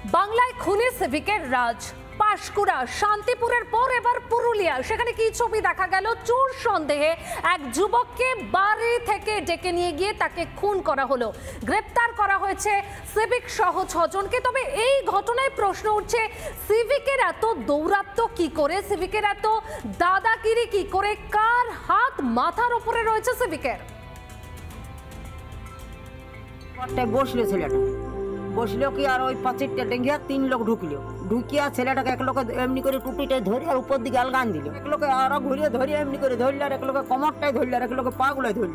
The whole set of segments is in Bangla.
বাংলায় খুনে সিভিকের রাজ। পাঁশকুড়া শান্তিপুরের পর এবার পুরুলিয়া, সেখানে কি ছবি দেখা গেল? চোর সন্দেহে এক যুবককে বাড়ি থেকে ডেকে নিয়ে গিয়ে তাকে খুন করা হলো। গ্রেপ্তার করা হয়েছে সিভিক সহ 6 জনকে। তবে এই ঘটনায় প্রশ্ন উঠছে, সিভিকের এত দৌরাত্ম্য কি করে, সিভিকের এত দাদাগিরি কি করে, কার হাত মাথার উপরে রয়েছে সিভিকের? বসলো ছেলেটা, বসলো কি আর ওই পাঁচিরটা ডেঙ্গিয়া 3 লোক ঢুকিয়া ছেলেটাকে এক লোকে এমনি করে টুটিটাই ধরে আর উপর দিকে আলগান দিল। এক লোকে আরো ঘুরিয়ে ধরিয়ে এমনি করে ধরল, আর এক লোকে কোমরটাই ধরল, আর এক লোকে পাগুলাই ধরল,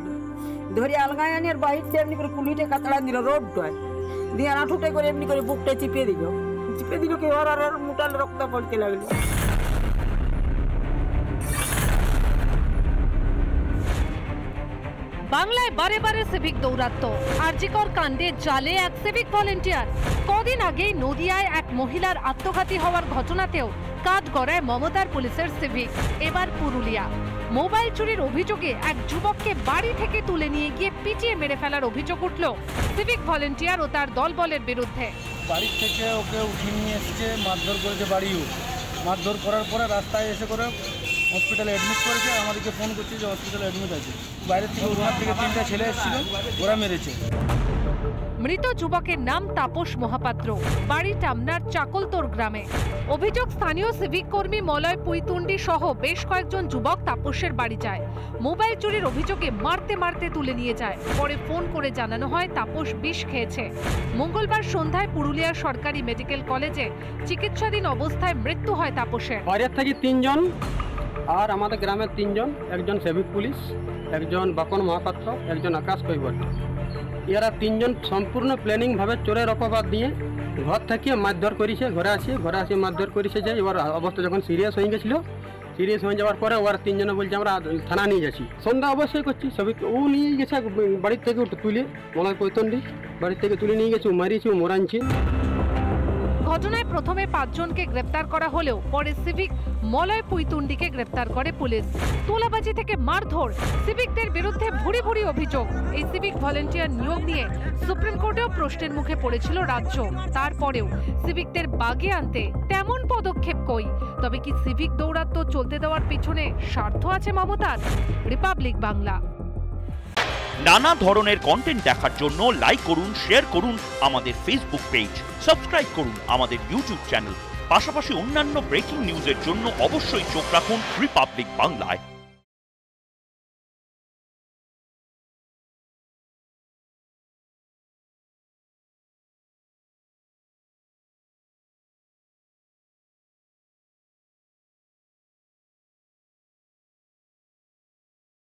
ধরিয়ে আলগায় আনি আর বাহিরতে এমনি করে কুলিটে কাতড়া দিল রোডটায় দিয়ে আঁঠুটাই করে এমনি করে বুকটাই চিপিয়ে দিল কি আর মোটাল রক্ত পড়তে লাগলো। বাংলায় বারে বারে সিভিক দৌরাত্ম্য। আরজিকর কাণ্ডে জালে এক সিভিক ভলেন্টিয়ার। কদিন আগেই নদিয়ায় এক মহিলার আত্মঘাতী হওয়ার ঘটনাতেও কাঠগড়ায় মমতার পুলিশের সিভিক। এবার পুরুলিয়া মোবাইল চুরির অভিযোগে এক যুবককে বাড়ি থেকে তুলে নিয়ে গিয়ে পিটিয়ে মেরে ফেলার অভিযোগ উঠল সিভিক ভলেন্টিয়ার ও তার দলবলের বিরুদ্ধে। বাড়ি থেকে ওকে উঠিয়ে নিয়ে এসছে, মারধর করেছে, বাড়িও মারধর করার পরে রাস্তায় এসে করে হসপিটালে অ্যাডমিট করেছে। আমাদেরকে ফোন করছে যে হসপিটালে অ্যাডমিট আছে। বাইরের থেকে ওখান থেকে 3টা ছেলে এসেছিল, ওরা মেরেছে। মৃত যুবকের নাম তাপস মহাপাত্র, বাড়ি টামনার চাকলতোর গ্রামে। অভিযোগ, স্থানীয় সিভিক কর্মী মলয় পুইতুন্ডি সহ বেশ কয়েকজন যুবক তাপসের বাড়ি যায়। মোবাইল চুরির অভিযোগে মারতে মারতে তুলে নিয়ে যায়। পরে ফোন করে জানানো হয় তাপস বিষ খেয়েছে। মঙ্গলবার সন্ধ্যায় পুরুলিয়ার সরকারি মেডিকেল কলেজে চিকিৎসাধীন অবস্থায় মৃত্যু হয় তাপসের। বাইরের থেকে 3 জন আর আমাদের গ্রামের 3 জন, একজন সিভিক পুলিশ, একজন বাপন মহাপাত্র, একজন আকাশ কৈবর্ত। এরা 3 জন সম্পূর্ণ প্ল্যানিং ভাবে চোরের অপবাদ দিয়ে ঘর থেকে মারধর করেছে। ঘরে আসে মারধর করেছে। যে এবার অবস্থা যখন সিরিয়াস হয়ে গেছিল, সিরিয়াস হয়ে যাওয়ার পরে ওরা 3 জনে বলছে আমরা থানা নিয়ে যাচ্ছি। সন্ধ্যা অবশ্যই করছি, সবই ও নিয়ে গেছে বাড়ির থেকে তুলে, মলয় পৈতন্ডি বাড়ির থেকে তুলে নিয়ে গেছে, মারিয়েছে, মোরানছে। ঘটনায় প্রথমে 5 জনকে গ্রেপ্তার করা হলেও পরে সিভিক মলয় পুইতুন্ডিকে গ্রেপ্তার করে পুলিশ। তোলাবাজি থেকে মারধর, সিভিকদের বিরুদ্ধে ভুরি ভুরি অভিযোগ। এই সিভিক ভলেন্টিয়ার নিয়োগ নিয়ে সুপ্রিম কোর্টেও প্রশ্নের মুখে পড়েছিল রাজ্য। তারপরেও সিভিকদের বাগে আনতে তেমন পদক্ষেপ কই? তবে কি সিভিক দৌরাত্ম্য চলতে দেওয়ার পিছনে স্বার্থ আছে মমতার? রিপাবলিক বাংলা। নানা ধরনের কন্টেন্ট দেখার জন্য লাইক করুন, শেয়ার করুন আমাদের ফেসবুক পেজ, সাবস্ক্রাইব করুন আমাদের ইউটিউব চ্যানেল। পাশাপাশি অন্যান্য ব্রেকিং নিউজের জন্য অবশ্যই চোখ রাখুন রিপাবলিক বাংলায়।